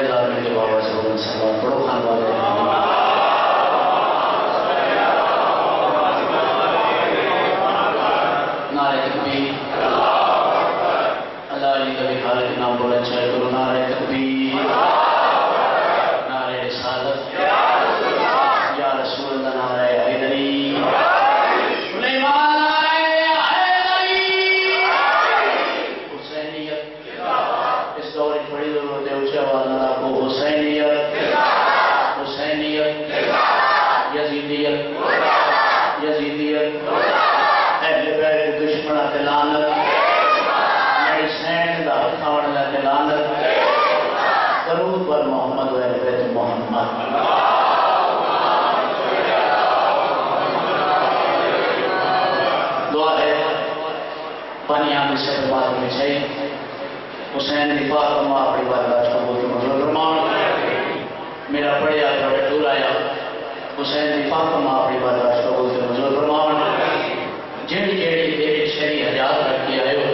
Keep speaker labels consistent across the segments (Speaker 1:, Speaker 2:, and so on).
Speaker 1: حضرات مل کے بابا سے بولیں سلام پڑھو خان والے نعرہ تکبیر اللہ علی کبھی خالق نام بولے چاہے کرو نعرہ تکبیر نعرہ رسالت یا رسول اللہ نعرہ حیدری سلیمان نعرہ حیدری حسینیت اس دور ایک بڑی ضرورت ہے اونچی آواز نہ کو حسینیت حسینیت یزیدیت یزیدیت اہل بیت دشمنہ تے لعنت حسین دا کھاوڑنا تے لعنت درود پر محمد و اہل بیت محمد دعا ہے پانی آنے سے بات میں چاہیے حسین دفاع کرنا اپنی بات قبول منظور فرمان میرا پڑھیا تھوڑے دور آیا حسین دفاع کرنا اپنی بات قبول منظور فرمان جیڑی جیڑی تیری شریع حیات رکھی آئے ہو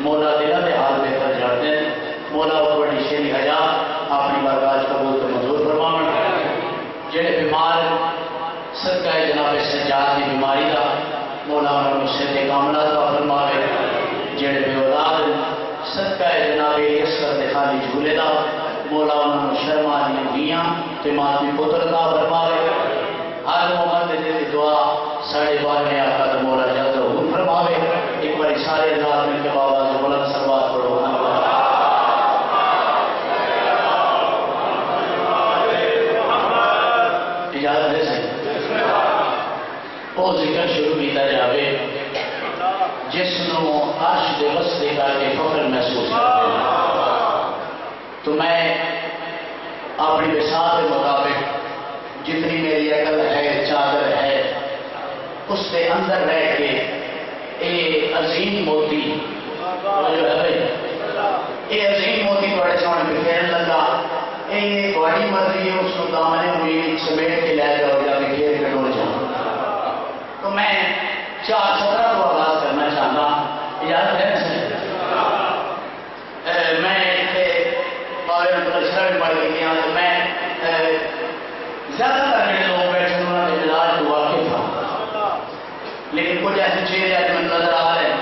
Speaker 1: مولا دلہ دے حال بہتر جاتے ہیں مولا بڑی شریع حیات اپنی بات قبول منظور فرمان جیڑے بیمار صدقہ جناب سجاد کی بیماری دا مولا انہوں سے دے کاملہ دا فرماوے جیڑے بے اولاد صدقہ جناب یسر دے خالی جھولے دا مولا انہوں شرما دیا گیاں تے ماتمی پتر دا فرماوے ہر محمد دے دعا ساڑھے بارے آقا دا مولا جلد حکم فرماوے ایک باری سارے ذات میں کے بابا سے بلند سروات پڑھو اجازت دے سکتے وہ ذکر شروع کیتا جاوے جس نو عرش دے وسطے کر کے فخر محسوس کرتے ہیں تو میں اپنی بساط کے مطابق جتنی میری عقل ہے چادر ہے اس کے اندر رہ کے اے عظیم موتی جو ہے بھائی اے عظیم موتی بڑے سامنے پہ پھیرن لگا اے بڑی مرضی ہے اس کو دامنے ہوئی سمیٹ کے لے جاؤ یا پھر پھیر کے ڈول جاؤ تو میں 4 سطرہ کو آغاز کرنا چاہتا اجازت ہے میں اتنے بارے میں شرح بھی پڑھ گئی تو میں زیادہ تر میرے لوگ بیٹھے انہوں نے ملاج کو واقف تھا لیکن کچھ ایسے چہرے آج میں نظر آ رہے ہیں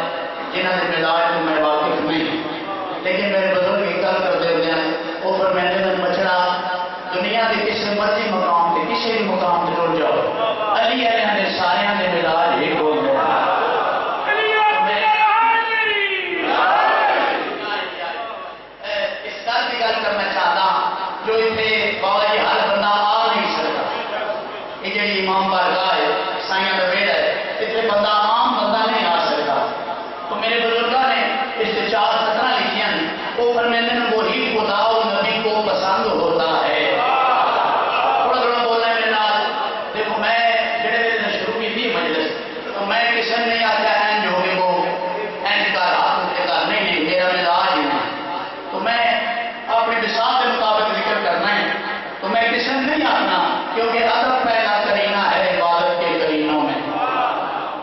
Speaker 1: جنہوں نے ملاج کو میں واقف نہیں لیکن میرے بزرگ ایک کل کرتے ہوتے ہیں اوپر میں نے مچھڑا دنیا کے کسی مرضی مقام کے کسی بھی مقام سے جڑ جاؤ علی علیہ نے سارے نے ملاج ایک ہو گیا اس طرح کی گل کرنا چاہتا جو اتنے بابا جی ہر بندہ آ نہیں سکتا یہ جڑی امام بارگاہ ہے سائیاں کا ویڑ ہے اتنے بندہ عام بندہ نہیں آ سکتا تو میرے بزرگاں نے اس سے 4 سطرہ لکھیاں وہ فرمیندے ہیں وہی خدا و نبی کو پسند ہوتا ہے تھوڑا تھوڑا بولنا ہے میرے نال دیکھو میں جڑے نے شروع کی تھی مجلس تو میں کسی نے نہیں آتا ہے جو کہ وہ این کا ہاتھ کے کار نہیں میرا مزاج ہی نہیں تو میں اپنی بساط کے مطابق ذکر کرنا ہے تو میں کسی نے نہیں آنا کیونکہ ادب پہلا کرینہ ہے عبادت کے کرینوں میں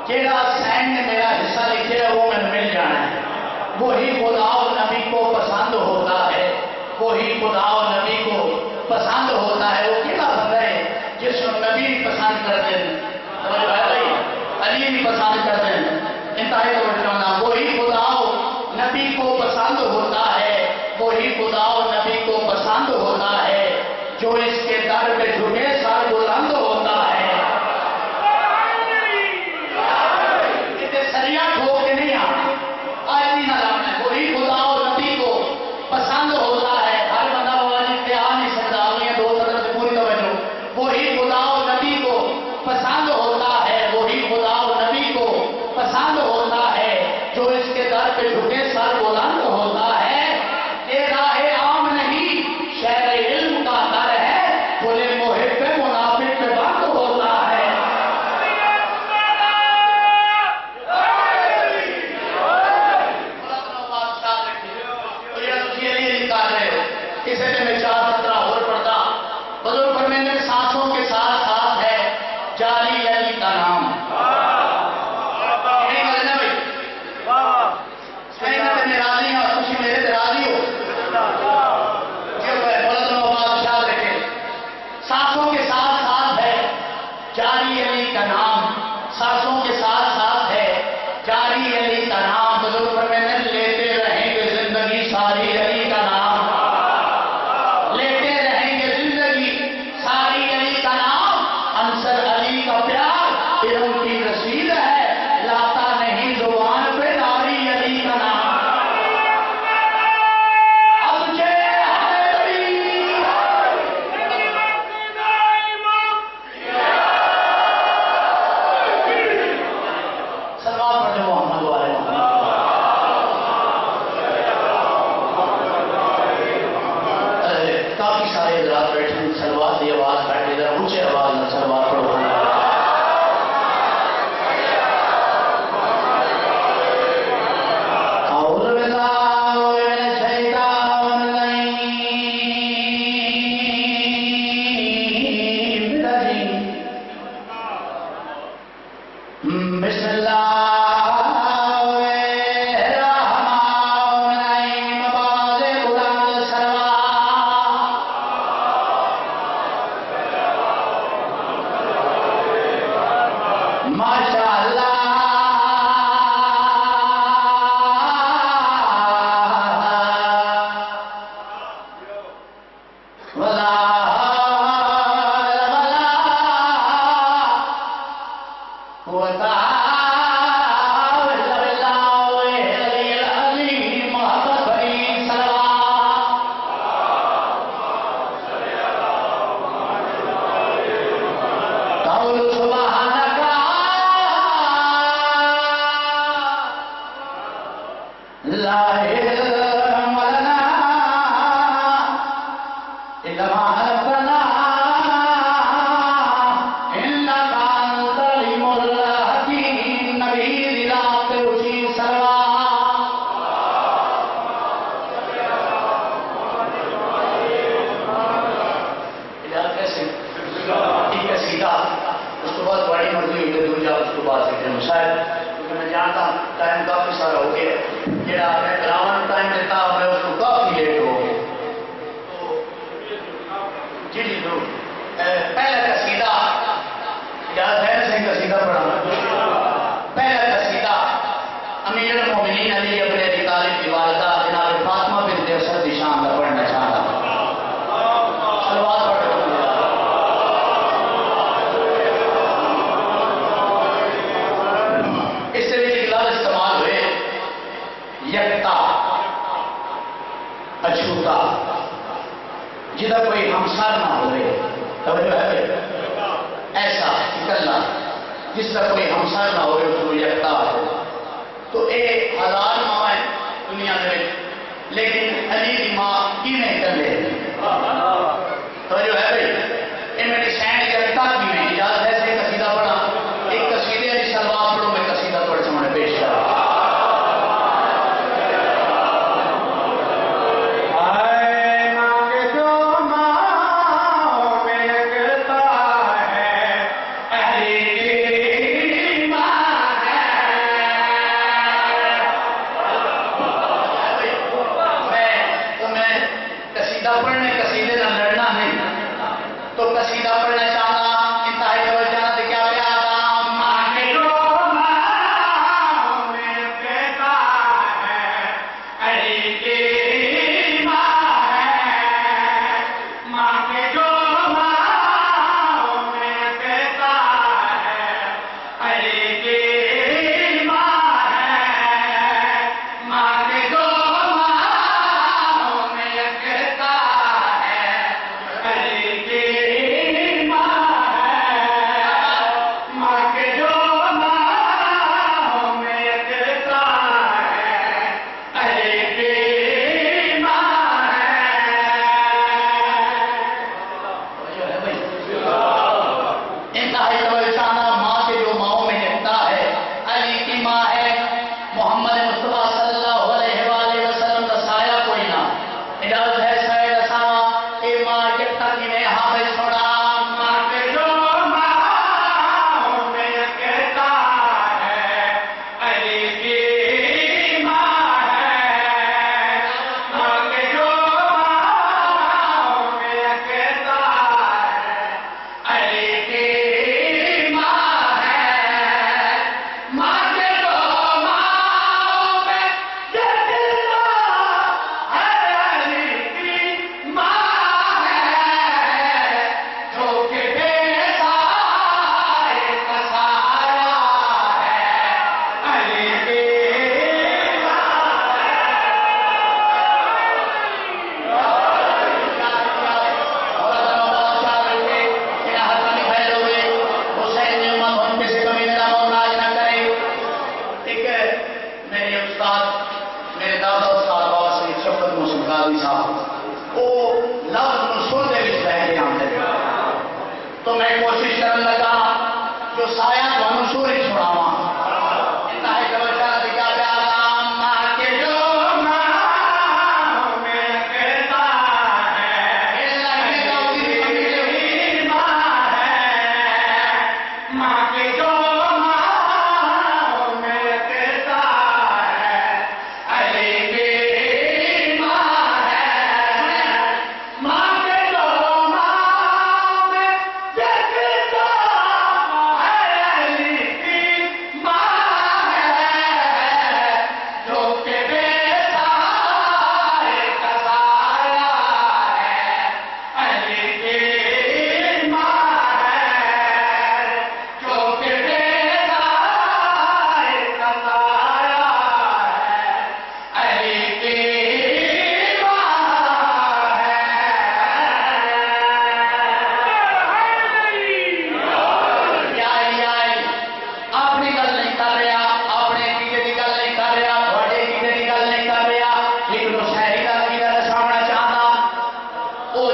Speaker 1: جیڑا سین نے میرا حصہ لکھے ہے وہ میں مل جانا ہے وہی خدا و نبی کو پسند ہوتا ہے وہی خدا و نبی کو پسند ہوتا ہے وہ کیڑا بندہ ہے جس کو نبی بھی پسند کرتے ہیں علی بھی پسند کرتے ہیں انتہائی توجہ وہی خدا و نبی کو پسند ہوتا ہے وہی خدا و نبی کو پسند ہوتا ہے جو اس کے در پہ جھکے سر بلند ہوتا ہے اسے سریا کھو کے نہیں آنا آج بھی نہ لانا ہے وہی خدا و نبی کو پسند ہوتا ہے ہر بندہ والی سے آ نہیں سکتا آگے 2 طرف سے پوری توجہ وہی خدا و نبی کو پسند ہوتا ہے وہی خدا و نبی کو پسند ہوتا ہے جو اس کے در پہ جھکے سر بلند ہوتا ہے یہ راہ عام نہیں شہر علم کا در ہے بولے محب سلوات کی آواز بیٹھ کے ذرا اونچے آواز میں سلوات پڑھو اعوذ باللہ من الشیطان الرجیم بسم اللہ جدہ کوئی ہمسار نہ ہوئے توجہ ہے ایسا اکلا جس کا کوئی ہمسار نہ ہوئے اس کو یکتا ہو تو 1000 ماں دنیا میں لیکن علی کی ماں کی نہیں کر لے توجہ ہے بھائی ان میں سینڈ یکتا کی نہیں اجازت ہے سے قصیدہ پڑھا ایک قصیدے علی سلوات پڑھو میں قصیدہ پڑھ سمجھے پیش کر
Speaker 2: ماں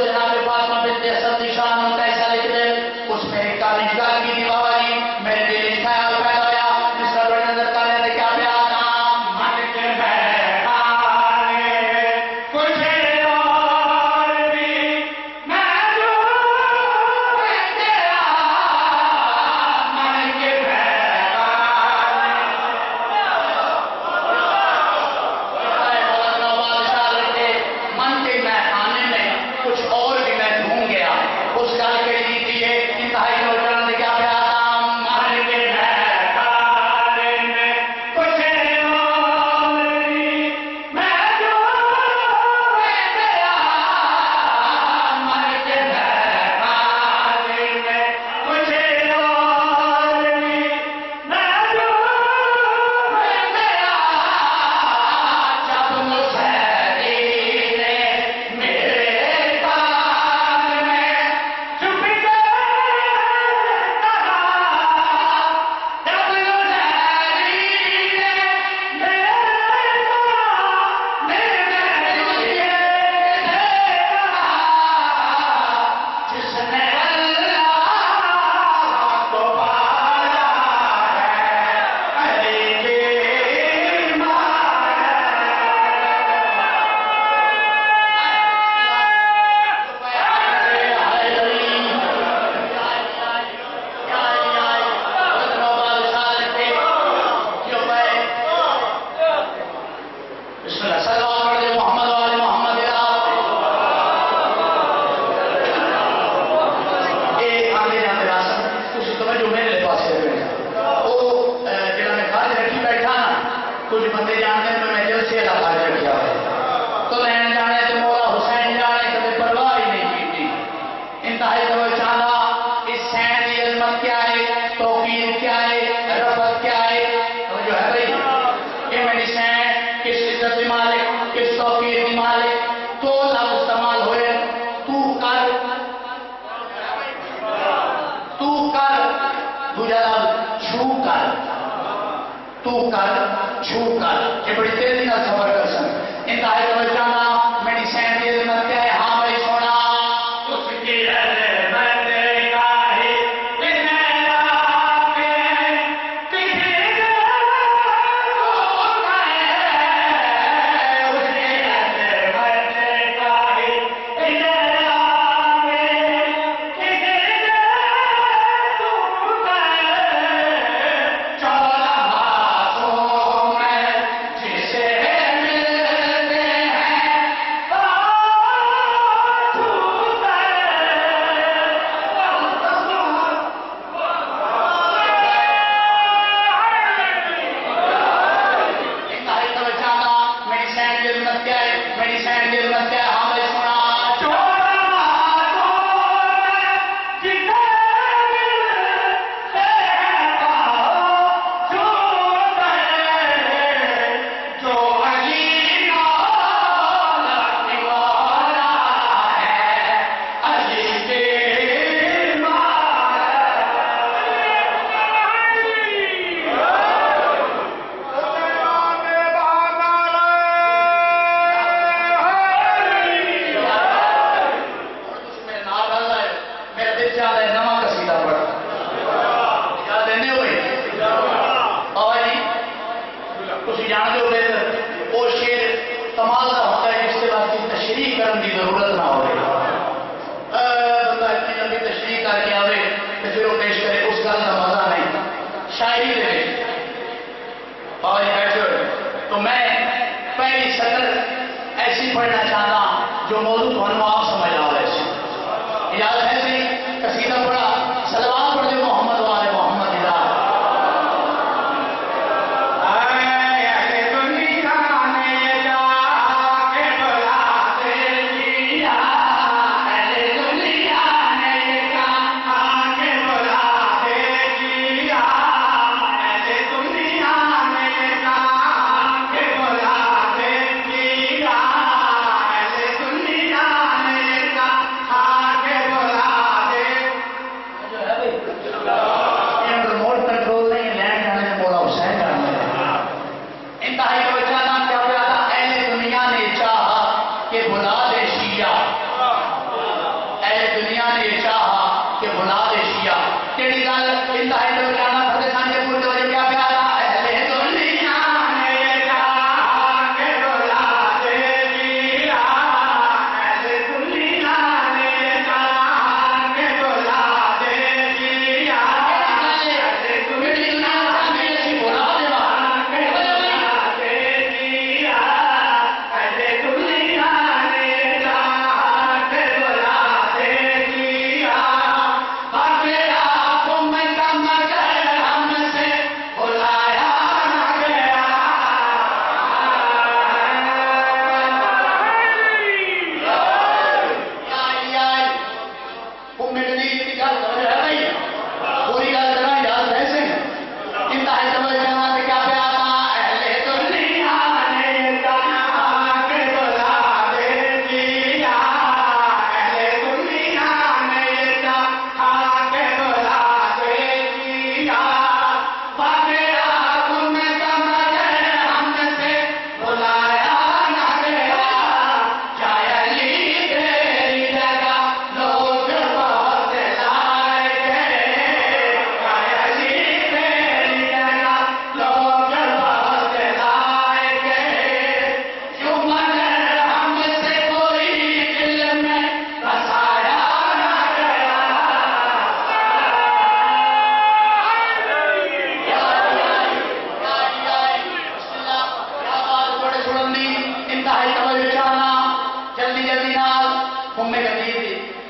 Speaker 1: جناب فاطمہ بنت اسد شان کا ایسا لکھ دے اس میں ایک کہانی گل کی تھی بابا جی میرے دل میں خیال پیدا ہوا جس کا بڑا نظر کر لے کیا پیا من کے بیٹھا کچھ اور بھی میں جو تیرا من کے بیٹھا بادشاہ لگے من کے میخانے میں کچھ اور بھی میں ڈھونڈ گیا اس گل کے لیے دیے انتہائی نوجوان نے کیا پیا من کے میخانے میں کچھ اور بھی میں جو تیرا من کے میخانے میں کچھ اور بھی میں جو تیرا جب مشہری نے میرے کان میں چپ کے کہا جب مشہری نے میرے کان میں تجھے دیکھا جس نے اللہ کو پایا ہے علی کی کچھ بندے جانتے ہیں میں جل سے اللہ پاک رکھا ہے تو لین جانے تو مولا حسین جانے کبھی پرواہ ہی نہیں کی انتہائی توجہ چاہتا اس سین کی عظمت کیا ہے توقیر کیا ہے رفت کیا ہے توجہ ہے بھائی یہ میری سین کس عزت کی مالک کس توقیر کی مالک تو لفظ استعمال ہوئے تو کر دوجا لفظ چھو کر تو کر چھو کر یہ بڑی تیزی نہ سفر کر سن انتہائی توجہ نہ میری سین کی عظمت کیا ہے ہاں بھائی سونا اس کی عظمت کا ہے میرا کسی کا اس کی عظمت کا ہے چودہ سو میں جسے ملتے ہیں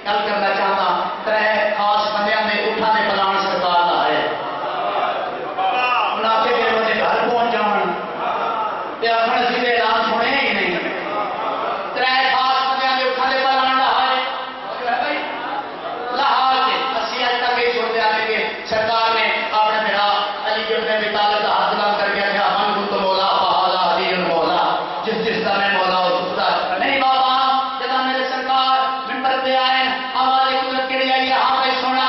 Speaker 1: گل کرنا چاہتا ترے خاص بندیاں دے اٹھا دے پلان سرکار دا ہے انہاں کے بجے گھر پہنچ جان تے اپنے سیدھے اعلان سنے ہی نہیں ترے خاص بندیاں دے اٹھا دے پلان دا ہے لاہور کے اسی اج تک یہ چھوڑتے آتے کہ سرکار نے اپنے بھرا علی ابن ابی طالب کا ہاتھ بلند کر کے کہا من کنت مولا فہذا علی المولا جس جس کا میں مولا ہو سکتا نہیں بابا جب میرے سرکار منبر پہ آئے آواز قدرت کے لیے آئی یہاں پہ سنا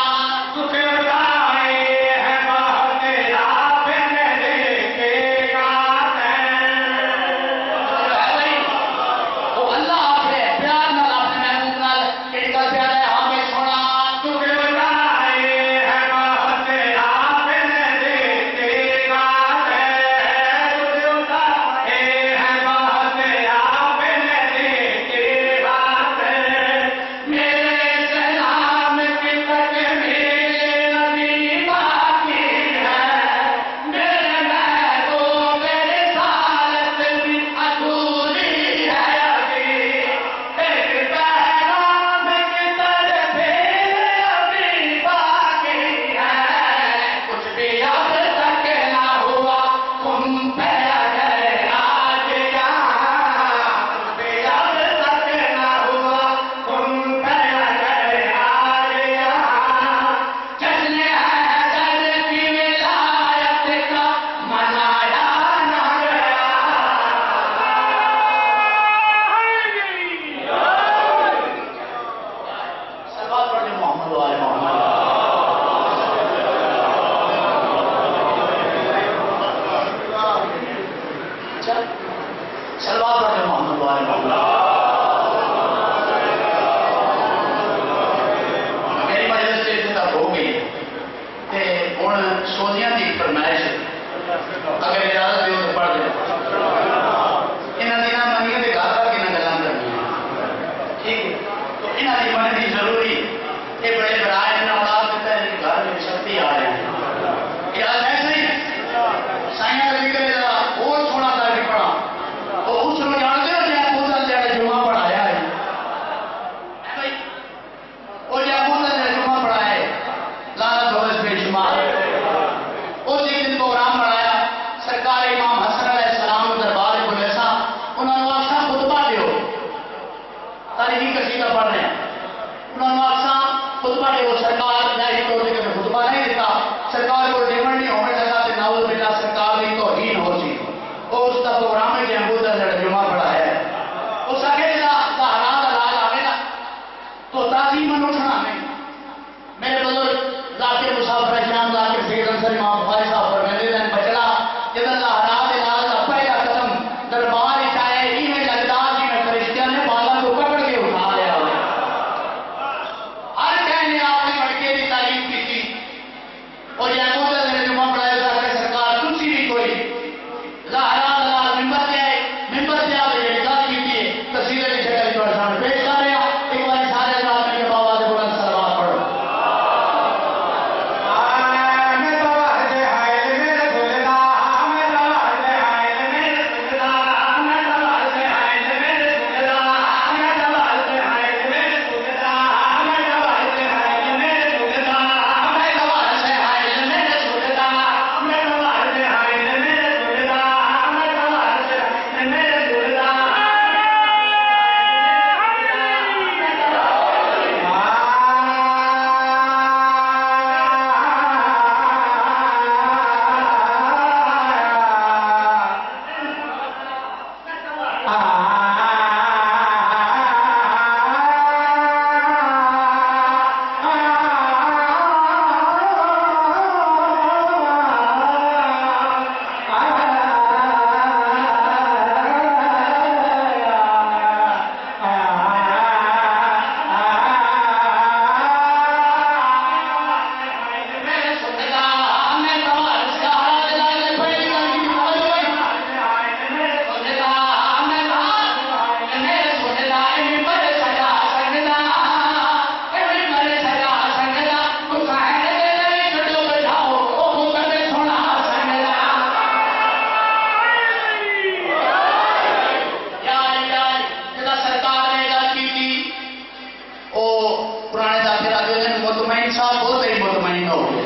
Speaker 1: پرانے دادے دادے مطمئن صاحب بہت ہی مطمئن ہو گئے.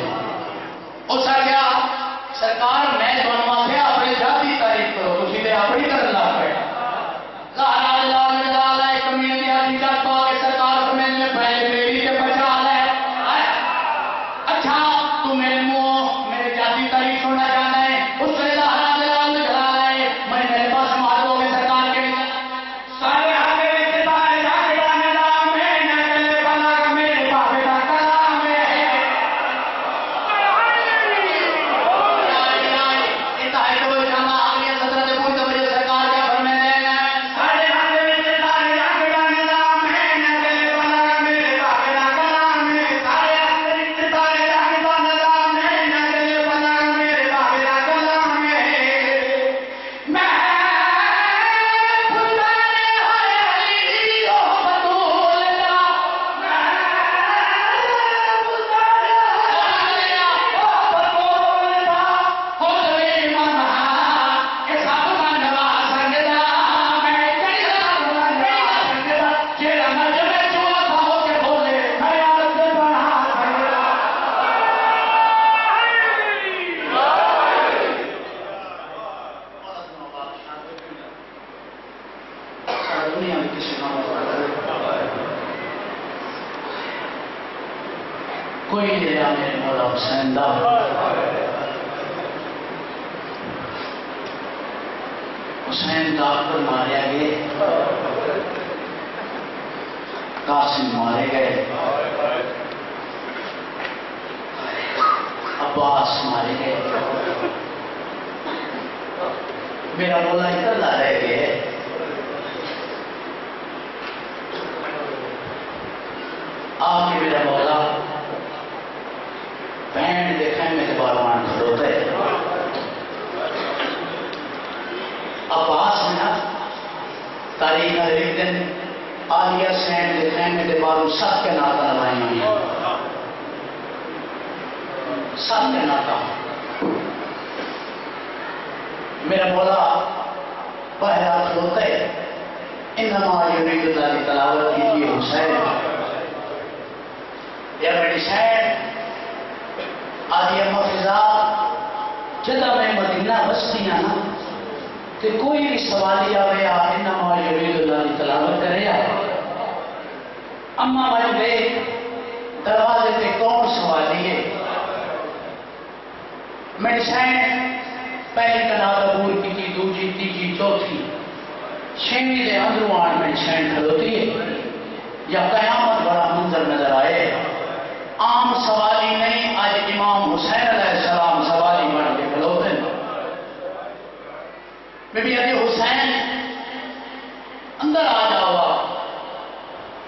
Speaker 1: اس کا کیا سرکار میں جانوا تھے اپنی ذاتی تعریف کرو تھی تے اپنی کر لا پڑا زہرا لال جلال ہے کمینے دی حقیقت پا کے سرکار فرمائیں نے پہلے میری تے بچا لے. اچھا تو میرے منہ میرے ذاتی تعریف سننا چاہتا ہے اس سے زہرا لال جلال ہے میں میرے پاس مارو گے سرکار کے سارے آگے وچ بارے جانے دا نظام ہے نہ چلے بنا کا میرے بابے دا کلام ہے. کوئی نہیں رہا میرے مولا حسین دا حسین دا پر ماریا گئے قاسم مارے گئے عباس مارے گئے میرا مولا اکلا رہ گئے. آپ کے میرا مولا بہن دیکھا ہے میرے باروان کھڑوتا ہے. عباس میں نا تاریخ ایک دن آلیہ سین دیکھا ہے میرے بارو سب کے ناتا لائیں ہوئی سب کے ناتا میرا مولا پہلا کھڑوتا ہے. انما یرید اللہ تلاوت کیجیے حسین یا میری شہر آدھی اما فضا جدہ میں مدینہ بستی آنا کہ کوئی بھی سوالی آوے انما یرید اللہ تلاوت کرے اما بھائی دیکھ دروازے پہ کون سوالی ہے. میری شہر پہلی کلام عبور کی دوسری تیسری چوتھی چھویں دے اندروں آن میں شہر کھلوتی ہے یا قیامت بڑا منظر نظر آئے. عام سوالی نہیں آج امام حسین علیہ السلام سوالی بن کے کھلوتے ہیں. بی بی علی حسین اندر آ جاؤ.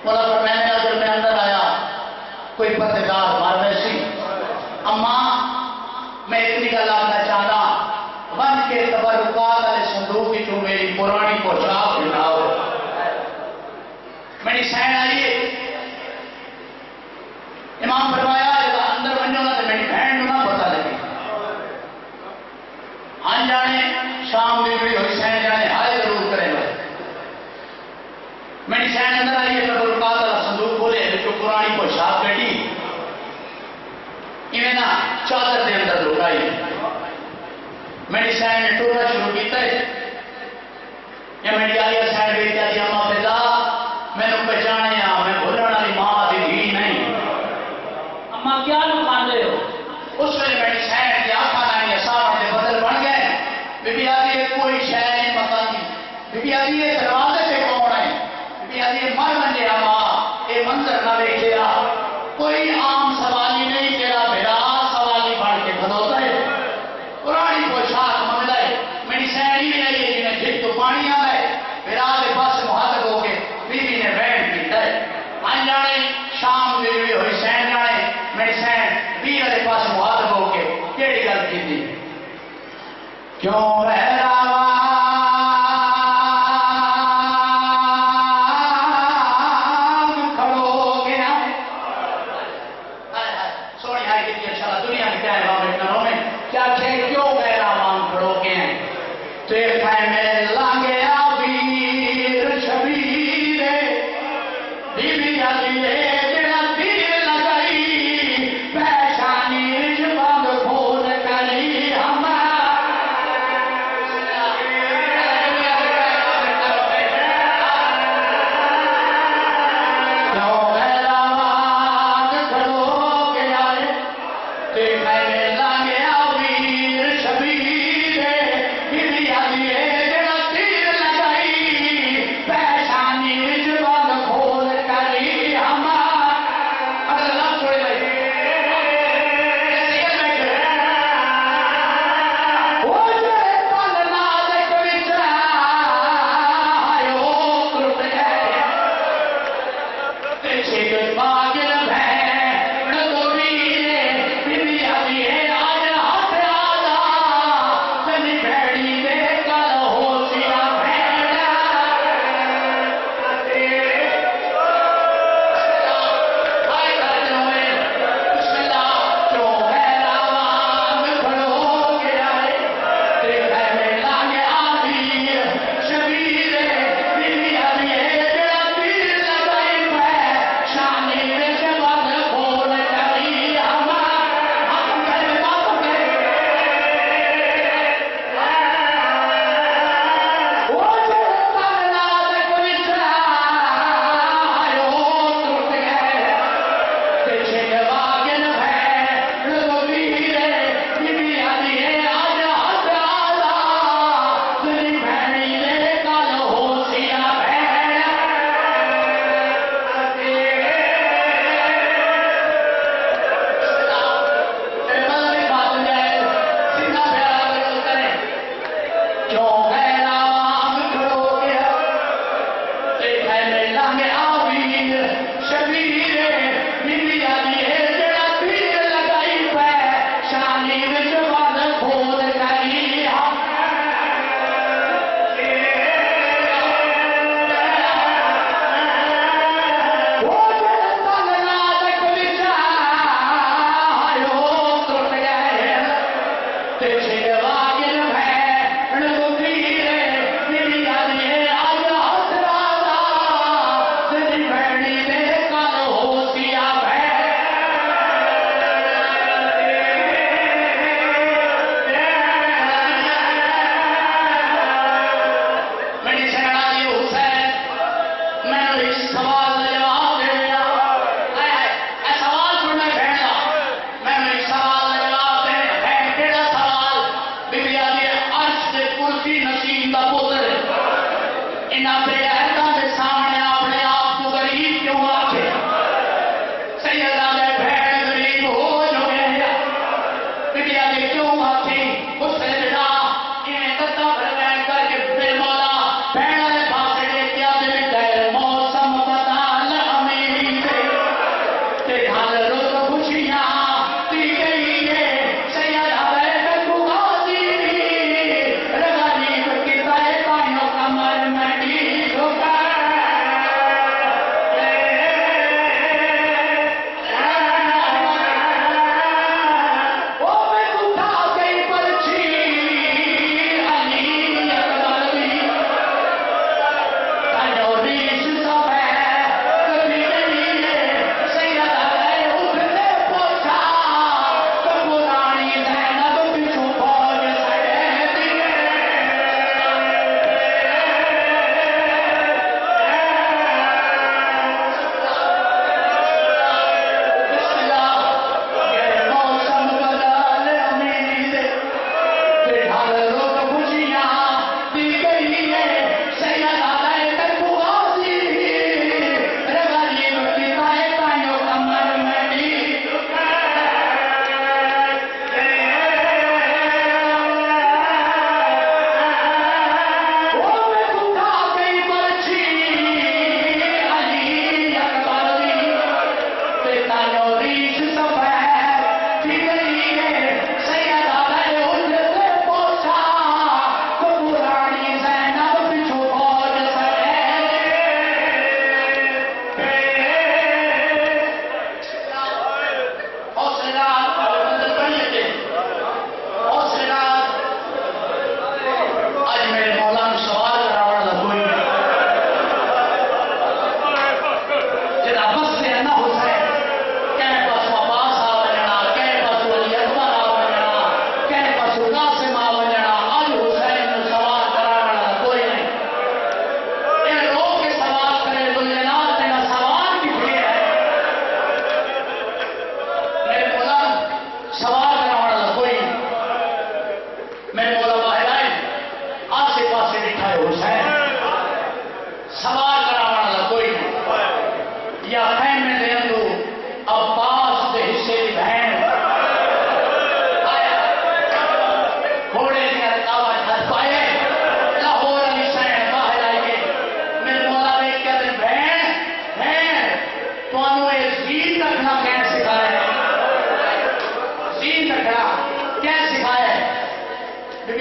Speaker 1: مولا فرمانے لگا جب میں اندر آیا کوئی پردے دار مار ویسی اما میں اتنی گل آنا چاہتا بن کے تبرکات والے صندوق کی تو میری پرانی پوشاک بناؤ. میری سین آئیے امام فرمایا اندر بن جانا تو میری بہن کو نہ پتا لگے. آن جانے شام بھی ہوئی حسین جانے آئے ضرور کرے گا. میری سین اندر آئیے تبرکات والا صندوق کھولے جو پرانی پوشاک کٹی ایویں نا چادر دے اندر لگائی. میری سین نے ٹورنا شروع کیتا ہے یا میری آلیہ سین بھی کہتی اما فضا میں نے پہچانے میں بھولنے والی ماں دی دھی نہیں. اما کیا نقصان دے ہو؟ اس ویلے میری سین کی آنکھاں نہیں صاحب نے بدل بن گئے. بی بی آدھی ہے کوئی شے نہیں مکانی. بی بی آدھی ہے دروازے پہ کون ہے؟ بی بی آدھی ہے مر منجے اما یہ منظر نہ دیکھیا کوئی عام سوالی نہیں تیرا بھیڑا سوالی بن کے کھلوتا ہے پرانی پوشاک منگتا ہے. میری سین ہی نہیں ہے جنہیں جھٹ تو پانی آ گئے بھیڑا کے پاس مہاتب ہو کے بیوی نے بہن پیتا ہے. آن جانے شام بیوی ہوئی سین جانے میری سین بیوی کے پاس مہاتب ہو کے کیڑی گل کی تھی کیوں بہراوا کھڑو گیا. سونی آئی کی انشاءاللہ دنیا میں کیا ہے بابے کنوں میں کیا چھے کیوں بہراوا کھڑو گیا تو ایک خیمے لانگے آبیر شبیر بی بی آدھی ہے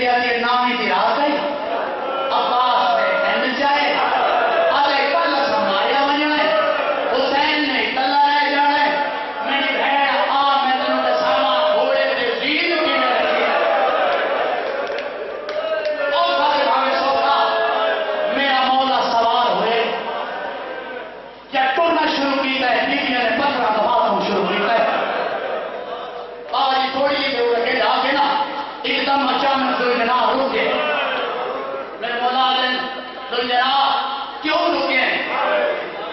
Speaker 1: بی آتی نامی دی رات ہے عباس نے احمد جائے آدھے کل سمایا ونجنا ہے حسین نے کلا رہ جانا ہے میری بہن میں تنوں کے ساما گھوڑے کے زید کی میں رکھی ہے اور سارے بھاگے سوکا میرا مولا سوار ہوئے کیا ٹورنا شروع کی ہے بیبیاں نے پتھرہ دباتوں شروع کی ہے بابا جی تھوڑی ہی دے رکھے جا کے نا ایک دم اچانک دو جناح رکے میرے مولا علیہ دو جناح کیوں رکے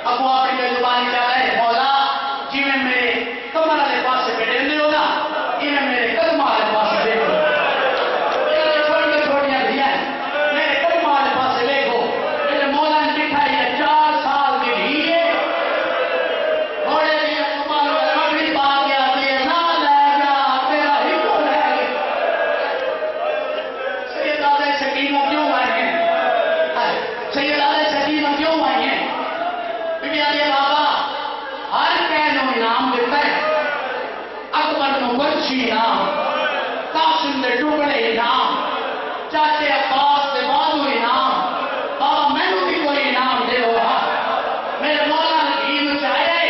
Speaker 1: ابو اپنی کے زبانی کیا ہے مولا جی میں میرے کمر والے پاس سے بیٹھے دے ہو نا جی میں میرے قدم والے پاس سے دیکھو چھوٹیاں بھی ہیں میرے قدم والے پاس سے دیکھو میرے مولا نے لکھا ہے 4 سال کی دھیے گھوڑے دیا کمال والے مغرب آ گیا دیے نہ لے جا تیرا ہی کو لے گئے سید آدھے سکینہ کیوں آئے ہیں سید آدھے سکینہ کیوں آئے ہیں بی بی آدھے بابا ہر کہنوں انعام دیتا ہے اکبر نو گچھی انعام قاسم دے ٹکڑے انعام چاچے عباس دے بازو انعام بابا میں نو بھی کوئی انعام دے ہوا میرے مولا نے دین چاہے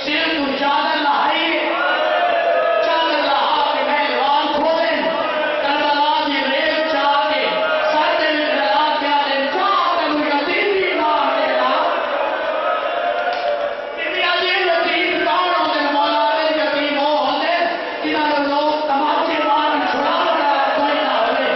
Speaker 1: سر تو چادر لہائی چادر لہا کے محلوان کھولیں کربلا دی ریل چاہ کے سر دے میں لگا کیا دیں چاہ تنو یتیم بھی انعام دینا بی آدھی یتیم کون ہوتے مولا دے یتیم ہو ہوتے جنہاں نے لوگ تماچے مارن چھڑا بڑا کوئی نہ ہوئے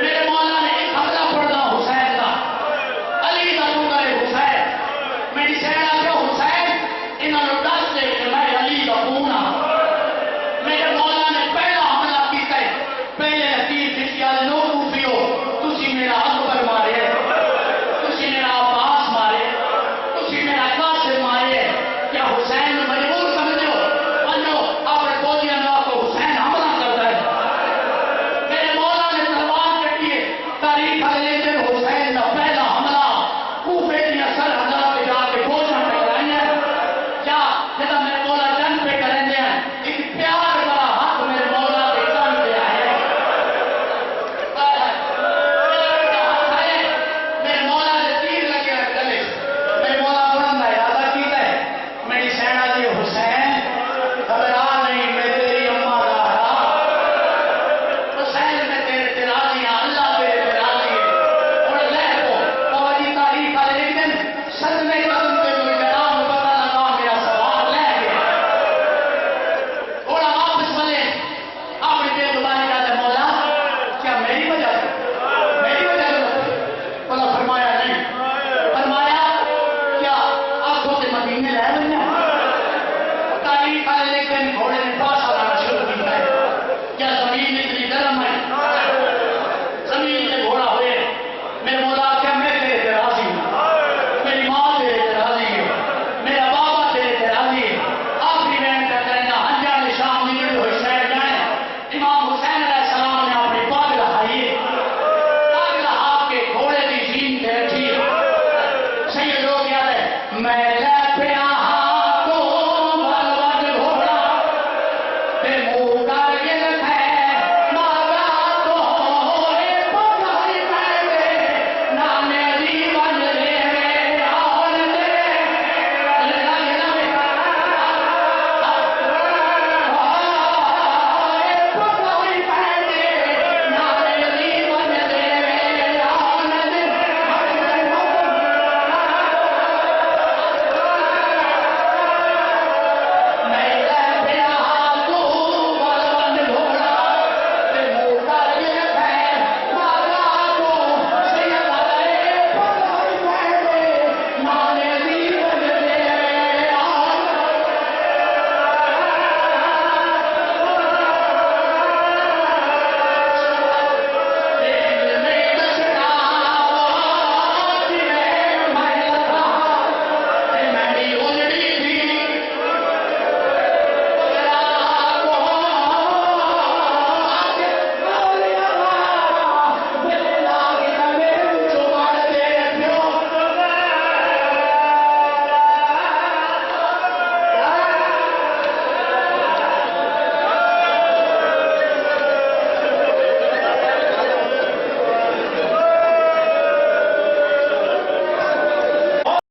Speaker 1: میرے مولا نے ایک حملہ پڑھنا حسین کا علی کا پوکر حسین میری سینا کیا حسین انہوں نے دس دے کہ میں علی کا پونا میرے مولا نے پہلا حملہ کیتا ہے پہلے حقیق کیا لو کوفیو تسی میرا اکبر مارے تسی میرا عباس مارے تسی میرا قاسم مارے کیا حسین میں مجبور سمجھو پنجو اپنے فوجیاں نے آپ کو حسین حملہ کرتا ہے میرے مولا نے تلوار کٹیے تاریخ حضرت